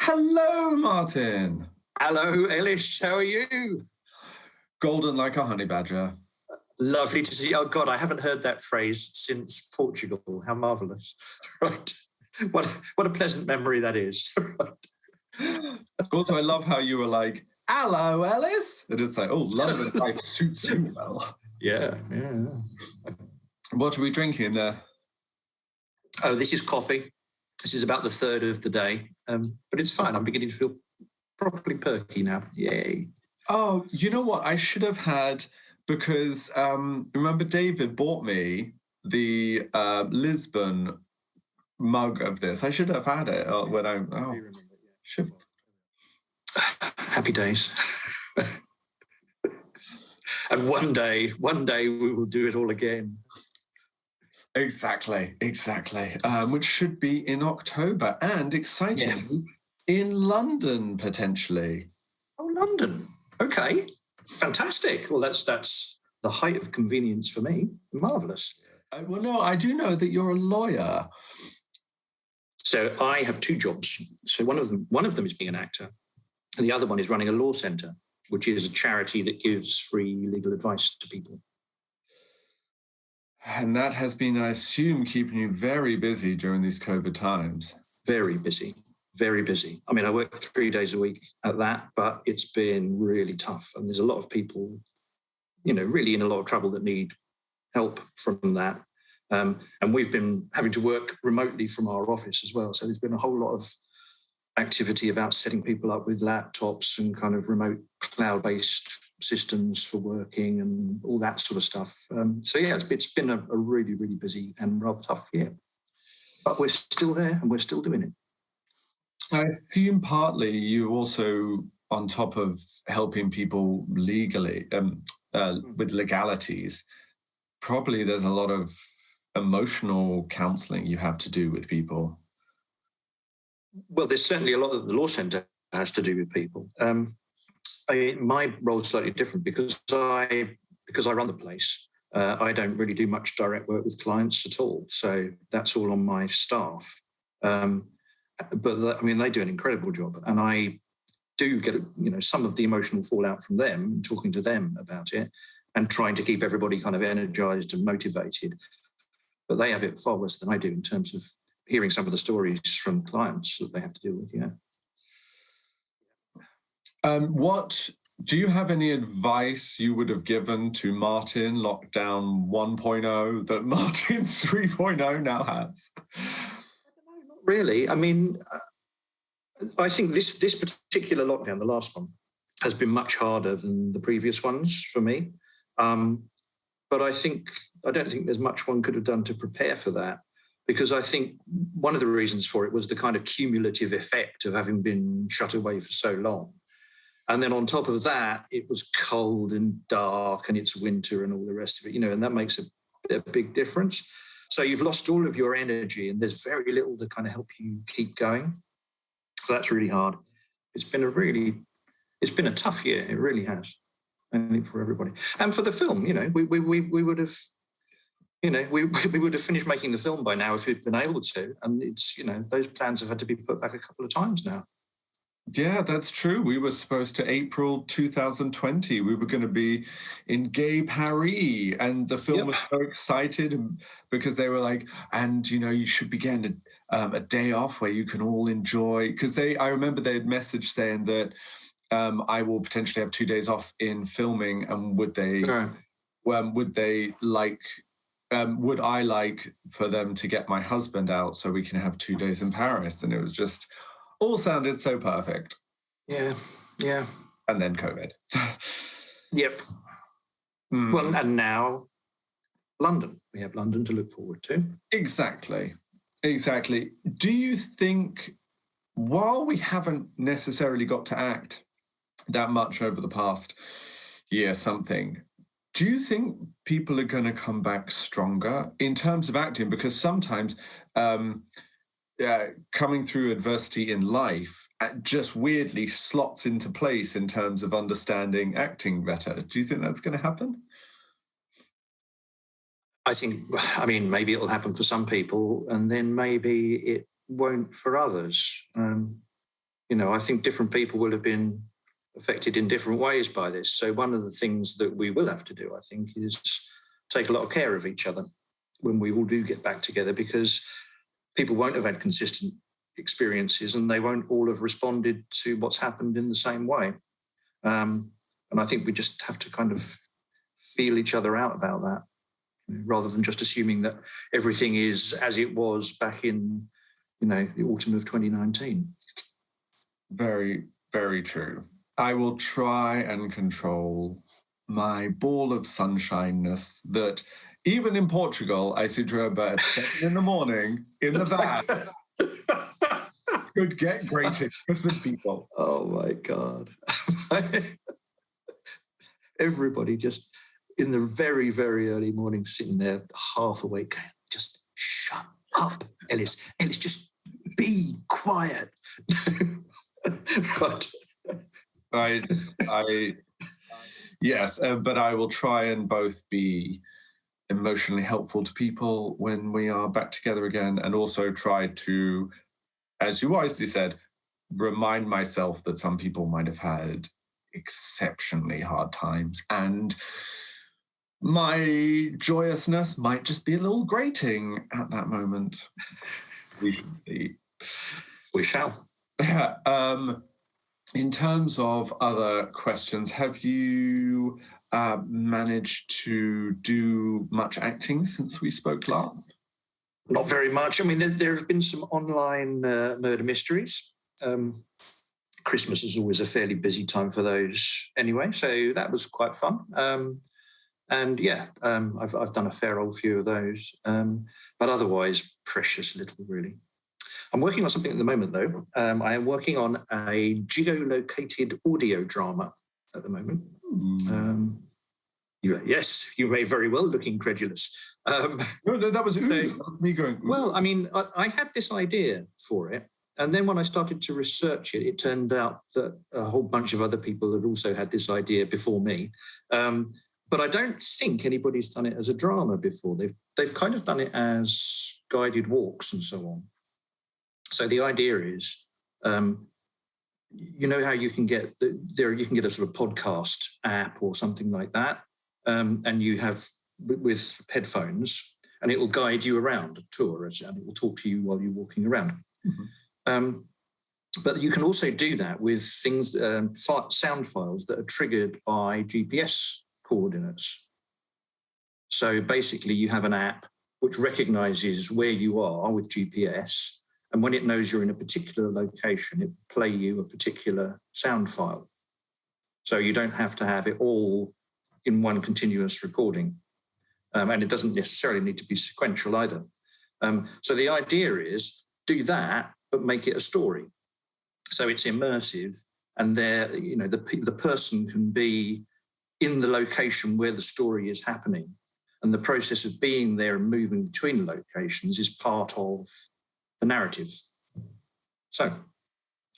Hello, Martin. Hello, Ellis. How are you? Golden like a honey badger. Lovely to see you. Oh, God, I haven't heard that phrase since Portugal. How marvellous. Right. What a pleasant memory that is. Right. Also, I love how you were like, hello, Ellis. And it's like, oh, London life suits you well. Yeah. What are we drinking there? Oh, this is coffee. This is about the third of the day. But it's fine. I'm beginning to feel properly perky now. Yay. Oh, you know what? I should have had, because remember David bought me the Lisbon mug of this. I should have had it when I should. Happy days. And one day we will do it all again. Exactly. Which should be in October, and exciting in London potentially. Oh, London. Okay, fantastic. Well, that's the height of convenience for me. Marvelous. Well, no, I do know that you're a lawyer. So I have two jobs. So one of them is being an actor, and the other one is running a law centre, which is a charity that gives free legal advice to people. And that has been, I assume, keeping you very busy during these COVID times. Very busy. I mean, I work 3 days a week at that, but it's been really tough. And there's a lot of people, really in a lot of trouble that need help from that. And we've been having to work remotely from our office as well. So there's been a whole lot of activity about setting people up with laptops and kind of remote cloud-based systems for working and all that sort of stuff. It's been a really, really busy and rather tough year. But we're still there and we're still doing it. I assume partly you also, on top of helping people legally, with legalities, probably there's a lot of emotional counselling you have to do with people. Well, there's certainly a lot that the law centre has to do with people. My role is slightly different because I run the place. I don't really do much direct work with clients at all. So that's all on my staff. But they do an incredible job, and I do get some of the emotional fallout from them, talking to them about it, and trying to keep everybody kind of energized and motivated. But they have it far worse than I do in terms of hearing some of the stories from clients that they have to deal with. What do you have any advice you would have given to Martin Lockdown 1.0 that Martin 3.0 now has? Really, I mean, I think this particular lockdown, the last one, has been much harder than the previous ones for me. But I don't think there's much one could have done to prepare for that, because I think one of the reasons for it was the kind of cumulative effect of having been shut away for so long. And then on top of that, it was cold and dark and it's winter and all the rest of it, and that makes a big difference. So you've lost all of your energy and there's very little to kind of help you keep going. So that's really hard. It's been a tough year. It really has. I think for everybody. And for the film, we would have, we would have finished making the film by now if we'd been able to. And it's, those plans have had to be put back a couple of times now. Yeah, that's true. We were supposed to April 2020. We were going to be in Gay Paris, and the film was so excited because they were like, and you should be getting a day off where you can all enjoy. Because I remember they had messaged saying that I will potentially have 2 days off in filming, and would I like for them to get my husband out so we can have 2 days in Paris? And it was just. All sounded so perfect. Yeah. And then COVID. Yep. Well, and now London. We have London to look forward to. Exactly. Do you think, while we haven't necessarily got to act that much over the past year something, do you think people are going to come back stronger in terms of acting? Because sometimes coming through adversity in life just weirdly slots into place in terms of understanding acting better. Do you think that's going to happen? I mean, maybe it'll happen for some people and then maybe it won't for others. I think different people will have been affected in different ways by this. So one of the things that we will have to do, I think, is take a lot of care of each other when we all do get back together, because people won't have had consistent experiences and they won't all have responded to what's happened in the same way. And I think we just have to kind of feel each other out about that, rather than just assuming that everything is as it was back in, the autumn of 2019. Very, very true. I will try and control my ball of sunshineness that even in Portugal, I see Droba at 7 in the morning in the van could get grated for some people. Oh my God. Everybody just in the very, very early morning sitting there half awake, just shut up, Ellis. Ellis, just be quiet. But yes, but I will try and both be emotionally helpful to people when we are back together again, and also try to, as you wisely said, remind myself that some people might have had exceptionally hard times, and my joyousness might just be a little grating at that moment. We should see. We shall. Yeah. In terms of other questions, have you managed to do much acting since we spoke last? Not very much. I mean, there have been some online murder mysteries. Christmas is always a fairly busy time for those anyway, so that was quite fun. And yeah, I've done a fair old few of those, but otherwise, precious little, really. I'm working on something at the moment, though. I am working on a geolocated audio drama at the moment. Yes, you may very well look incredulous. No, that was that was me going. Well, I mean, I had this idea for it, and then when I started to research it, it turned out that a whole bunch of other people had also had this idea before me. But I don't think anybody's done it as a drama before. They've kind of done it as guided walks and so on. So the idea is, you know how you can get you can get a sort of podcast app or something like that, and you have with headphones, and it will guide you around a tour, and it will talk to you while you're walking around. Mm-hmm. But you can also do that with things, sound files that are triggered by GPS coordinates. So basically, you have an app which recognizes where you are with GPS. And when it knows you're in a particular location, it will play you a particular sound file. So you don't have to have it all in one continuous recording. And it doesn't necessarily need to be sequential either. So the idea is do that, but make it a story. So it's immersive, and there, you know, the person can be in the location where the story is happening. And the process of being there and moving between locations is part of the narrative. So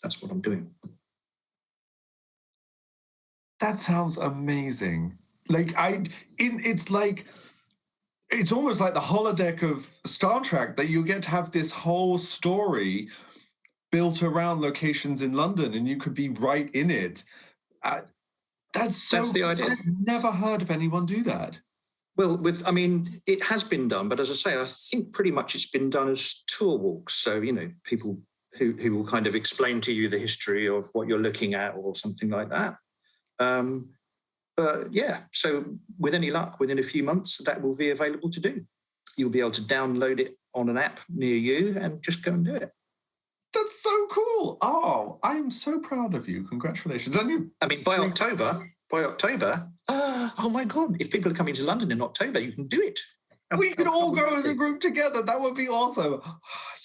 that's what I'm doing. That sounds amazing. It's almost like the holodeck of Star Trek, that you get to have this whole story built around locations in London, and you could be right in it. That's the idea. I've never heard of anyone do that. Well, it has been done, but as I say, I think pretty much it's been done as tour walks. So, you know, people who will kind of explain to you the history of what you're looking at or something like that. But yeah, so with any luck, within a few months, that will be available to do. You'll be able to download it on an app near you and just go and do it. That's so cool. Oh, I am so proud of you. Congratulations. By October, oh my God, if people are coming to London in October, you can do it. We could all go as a group together. That would be awesome.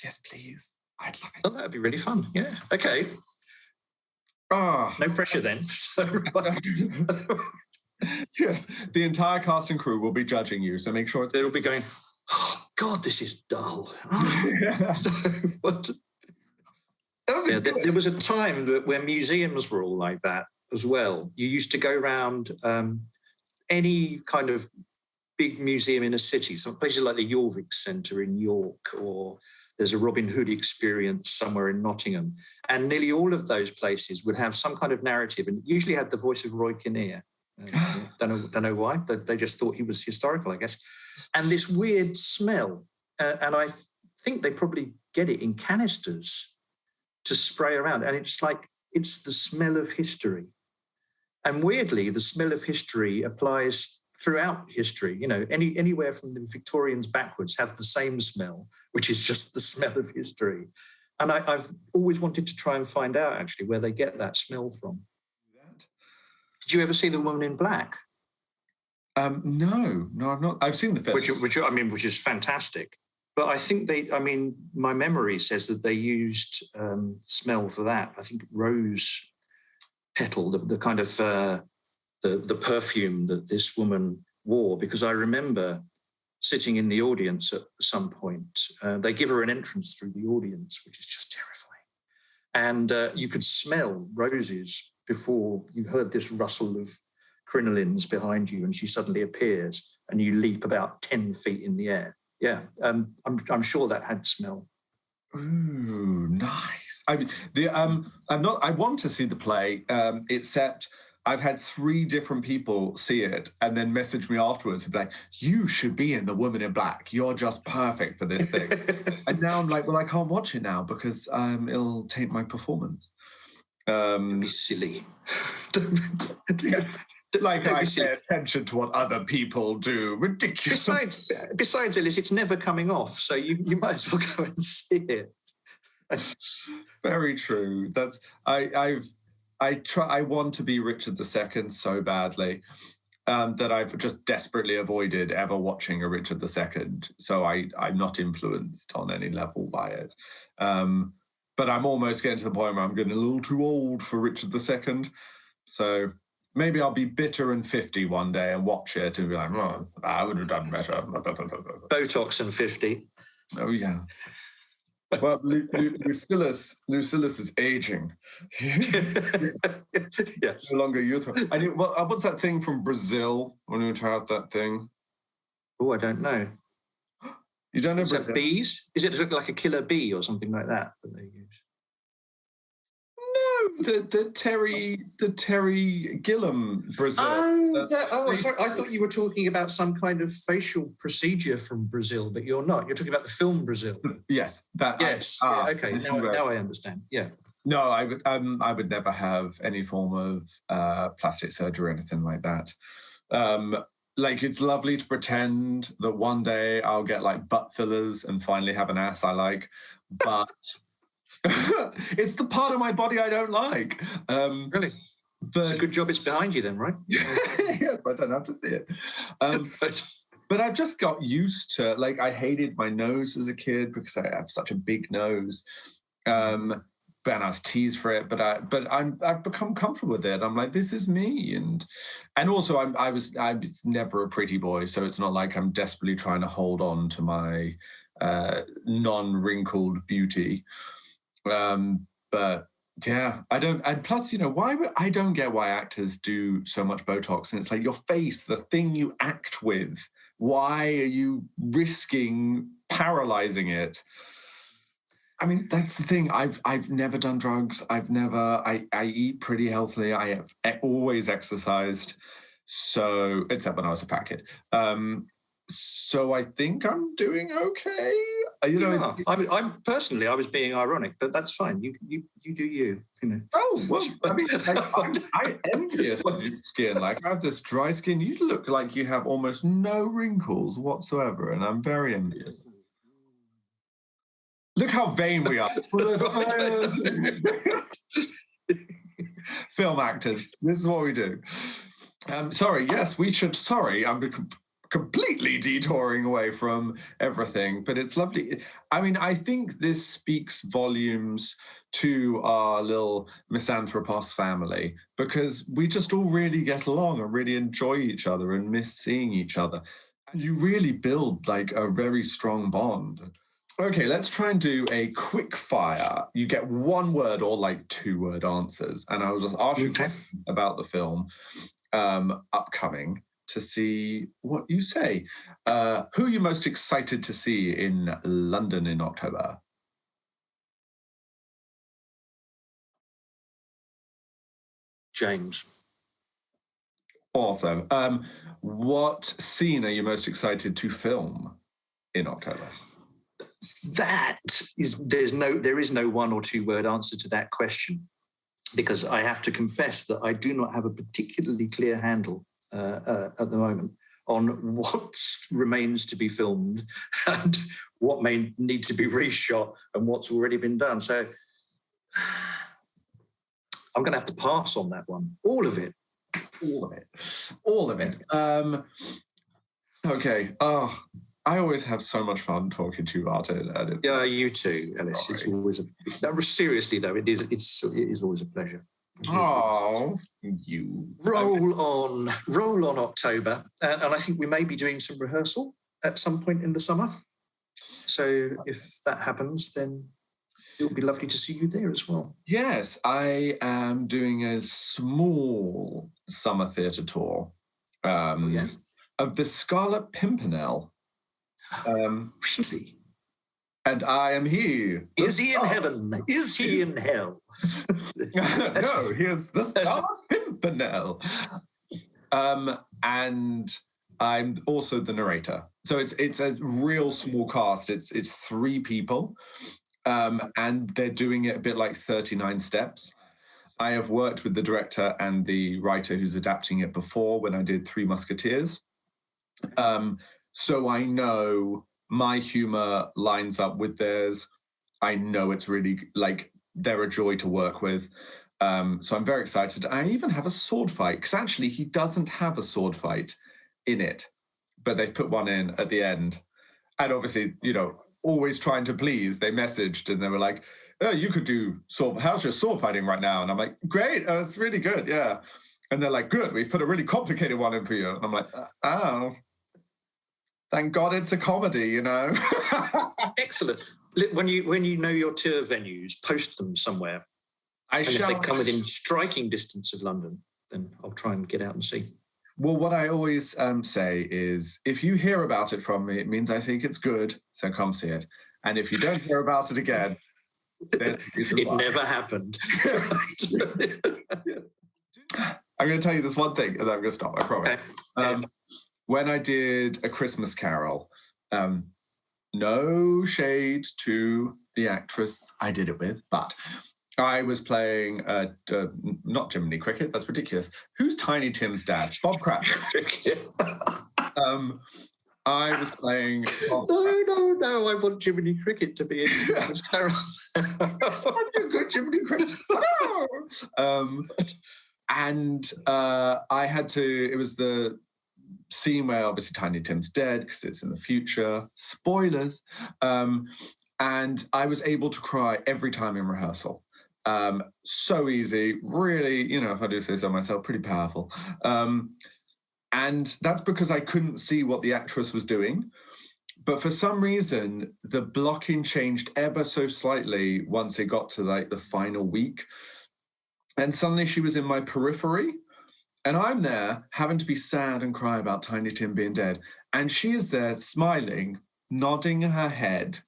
Yes, please. I'd love it. Oh, that would be really fun. Yeah. Okay. No pressure then. Yes, the entire cast and crew will be judging you, so make sure they'll be going, oh God, this is dull. What? There was a time where museums were all like that as well. You used to go around any kind of big museum in a city, some places like the Jorvik Centre in York, or there's a Robin Hood experience somewhere in Nottingham. And nearly all of those places would have some kind of narrative, and usually had the voice of Roy Kinnear. Don't know why. They just thought he was historical, I guess. And this weird smell. And I think they probably get it in canisters to spray around. And it's like, it's the smell of history. And weirdly, the smell of history applies throughout history. You know, anywhere from the Victorians backwards have the same smell, which is just the smell of history. And I've always wanted to try and find out, actually, where they get that smell from. Did you ever see The Woman in Black? No, I've not. I've seen the film. Which is fantastic. But I think my memory says that they used smell for that. I think rose petal, the kind of the perfume that this woman wore, because I remember sitting in the audience at some point. They give her an entrance through the audience, which is just terrifying. And you could smell roses before you heard this rustle of crinolines behind you, and she suddenly appears, and you leap about 10 feet in the air. Yeah, I'm sure that had smell. Ooh, nice. I want to see the play, except I've had 3 different people see it and then message me afterwards and be like, you should be in The Woman in Black. You're just perfect for this thing. And now I'm like, well, I can't watch it now because it'll taint my performance. Don't be silly. Like I pay attention to what other people do. Ridiculous. Besides, Ellis, it's never coming off, so you might as well go and see it. Very true. I want to be Richard II so badly that I've just desperately avoided ever watching a Richard II. So I'm not influenced on any level by it. But I'm almost getting to the point where I'm getting a little too old for Richard II. So maybe I'll be bitter and 50 one day and watch it and be like, oh, I would have done better. Botox and 50. Oh, yeah. Well, Lucilius is aging. Yes. No longer youthful. What's that thing from Brazil when you try out that thing? Oh, I don't know. You don't know Is that bees? Is it like a killer bee or something like that they use? No, the Terry Gilliam Brazil. Sorry. I thought you were talking about some kind of facial procedure from Brazil, but you're not. You're talking about the film Brazil. Yes, that. Yes. Okay. Now I understand. Yeah. No, I would never have any form of plastic surgery or anything like that. Like, it's lovely to pretend that one day I'll get like butt fillers and finally have an ass I like, but it's the part of my body I don't like. Really? But it's a good job it's behind you then, right? Yes, I don't have to see it. But I've just got used to, like, I hated my nose as a kid because I have such a big nose. And I was teased for it, but I've become comfortable with it. I'm like, this is me, and also I was never a pretty boy, so it's not like I'm desperately trying to hold on to my non-wrinkled beauty. But yeah, I don't. And plus, I don't get why actors do so much Botox, and it's like your face, the thing you act with. Why are you risking paralyzing it? I mean, that's the thing. I've never done drugs. I eat pretty healthily. I have always exercised. So, except when I was a fat kid. So I think I'm doing okay. I'm personally, I was being ironic, but that's fine. You do you. Oh, well, I mean, I'm envious of your skin. Like, I have this dry skin. You look like you have almost no wrinkles whatsoever, and I'm very envious. Look how vain we are. Film actors. This is what we do. Sorry, yes, we should. Sorry, I'm completely detouring away from everything, but it's lovely. I mean, I think this speaks volumes to our little Misanthropos family because we just all really get along and really enjoy each other and miss seeing each other. You really build like a very strong bond. Okay, let's try and do a quick fire. You get 1 word or like 2-word answers. And I was just asking questions about the film upcoming to see what you say. Who are you most excited to see in London in October? James. Awesome. What scene are you most excited to film in October? There is no one or two word answer to that question, because I have to confess that I do not have a particularly clear handle at the moment on what remains to be filmed and what may need to be reshot and what's already been done. So I'm going to have to pass on that one. All of it. Okay. Oh, I always have so much fun talking to you about it. And it's you too, Ellis. It's always seriously though. It is always a pleasure. Oh, you roll on October, and I think we may be doing some rehearsal at some point in the summer. So if that happens, then it would be lovely to see you there as well. Yes, I am doing a small summer theatre tour of the Scarlet Pimpernel. Really? And I am here. Is he in heaven? Is he in hell? No, here's the Scarlet Pimpernel. And I'm also the narrator. So it's a real small cast. It's 3 people. And they're doing it a bit like 39 Steps. I have worked with the director and the writer who's adapting it before when I did Three Musketeers. So I know my humor lines up with theirs. I know it's really, like, they're a joy to work with. So I'm very excited. I even have a sword fight, because actually he doesn't have a sword fight in it, but they've put one in at the end. And obviously, always trying to please, they messaged and they were like, oh, you could do how's your sword fighting right now? And I'm like, great, it's really good, yeah. And they're like, good, we've put a really complicated one in for you. And I'm like, oh, thank God it's a comedy, Excellent. When you know your tour venues, post them somewhere. If they come within striking distance of London, then I'll try and get out and see. Well, what I always say is, if you hear about it from me, it means I think it's good, so come see it. And if you don't hear about it again, it never happened. I'm going to tell you this one thing, and then I'm going to stop, I promise. Okay. When I did A Christmas Carol, no shade to the actress I did it with, but I was playing, not Jiminy Cricket, that's ridiculous. Who's Tiny Tim's dad? Bob Cratchit. I was playing... No, I want Jiminy Cricket to be in this carol. Such a good Jiminy Cricket. And I had to, it was the scene where obviously Tiny Tim's dead because it's in the future. Spoilers. And I was able to cry every time in rehearsal. So easy, really, if I do say so myself, pretty powerful. And that's because I couldn't see what the actress was doing. But for some reason, the blocking changed ever so slightly once it got to the final week. And suddenly she was in my periphery. And I'm there having to be sad and cry about Tiny Tim being dead. And she is there smiling, nodding her head,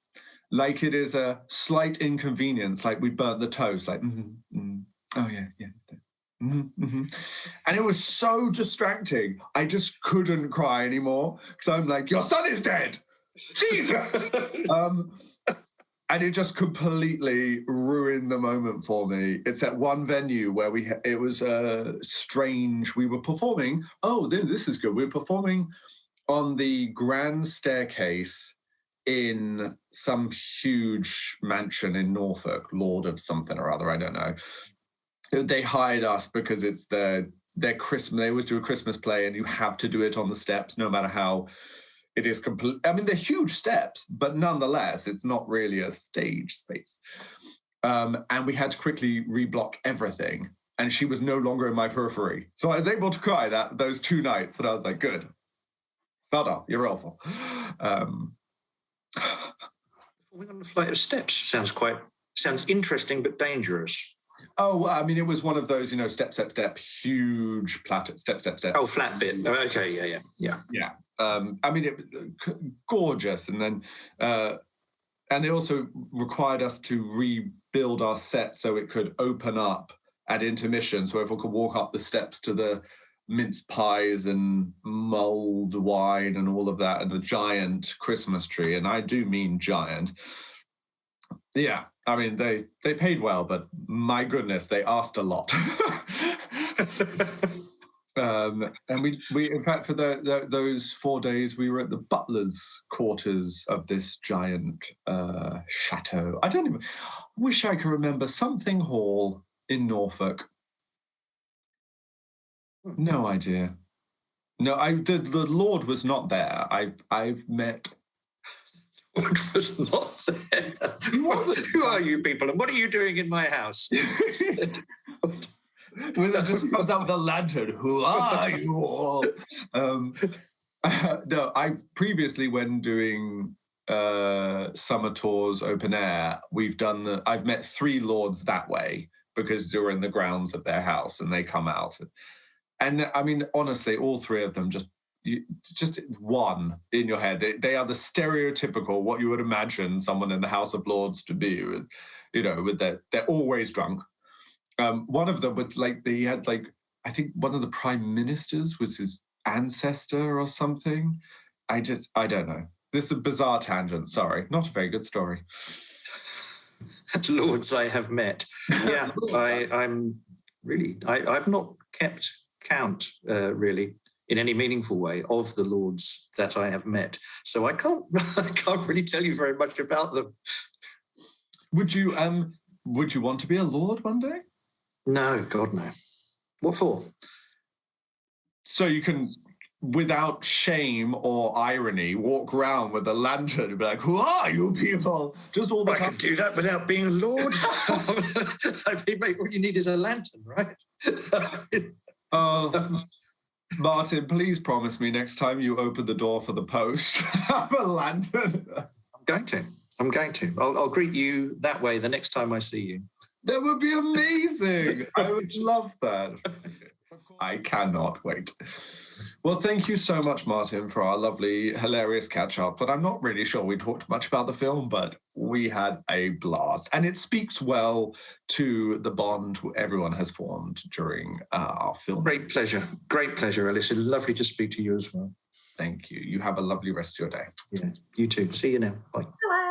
like it is a slight inconvenience, like we burnt the toast, like, oh yeah, it's dead. And it was so distracting. I just couldn't cry anymore because I'm like, your son is dead. Jesus. And it just completely ruined the moment for me. It's at one venue where it was strange. We were performing. Oh, this is good. We were performing on the grand staircase in some huge mansion in Norfolk, Lord of something or other, I don't know. They hired us because it's their Christmas. They always do a Christmas play, and you have to do it on the steps, no matter how it is complete. I mean, they're huge steps, but nonetheless, it's not really a stage space. And we had to quickly reblock everything, and she was no longer in my periphery. So I was able to cry those 2 nights, and I was like, good. Start off, you're awful. Falling on the flight of steps sounds interesting but dangerous. Oh, I mean, it was one of those, step, step, step, huge plateau, step, step, step. Oh, flat bit. Oh, okay, yeah. I mean, it gorgeous, and then and they also required us to rebuild our set so it could open up at intermission, so everyone could walk up the steps to the mince pies and mulled wine and all of that, and a giant Christmas tree. And I do mean giant. Yeah, I mean, they paid well, but my goodness, they asked a lot. And we in fact, for those 4 days, we were at the butler's quarters of this giant chateau. I don't even wish I could remember, something hall in Norfolk. No idea. No, the Lord was not there. I've met. Lord was not there. Who are you people, and what are you doing in my house? With it just comes out with a lantern. Who are you all? No, I've previously, when doing summer tours open air, I've met 3 lords that way, because you're in the grounds of their house and they come out. And I mean, honestly, all 3 of them just one in your head. They are the stereotypical, what you would imagine someone in the House of Lords to be, with, they're always drunk. One of them would they had I think one of the prime ministers was his ancestor or something. I don't know. This is a bizarre tangent. Sorry, not a very good story. Lords I have met. Yeah, I've not kept count really in any meaningful way of the lords that I have met. So I can't really tell you very much about them. Would you want to be a lord one day? No, God, no. What for? So you can, without shame or irony, walk around with a lantern and be like, "Who are you people?" Just all the time. I could do that without being a lord. I think, mate, what you need is a lantern, right? Martin, please promise me next time you open the door for the post, have a lantern. I'm going to. I'll greet you that way the next time I see you. That would be amazing. I would love that. I cannot wait. Well, thank you so much, Martin, for our lovely, hilarious catch-up. But I'm not really sure we talked much about the film, but we had a blast. And it speaks well to the bond everyone has formed during our film. Great pleasure, Ellis. Lovely to speak to you as well. Thank you. You have a lovely rest of your day. Yeah, you too. See you now. Bye. Hello.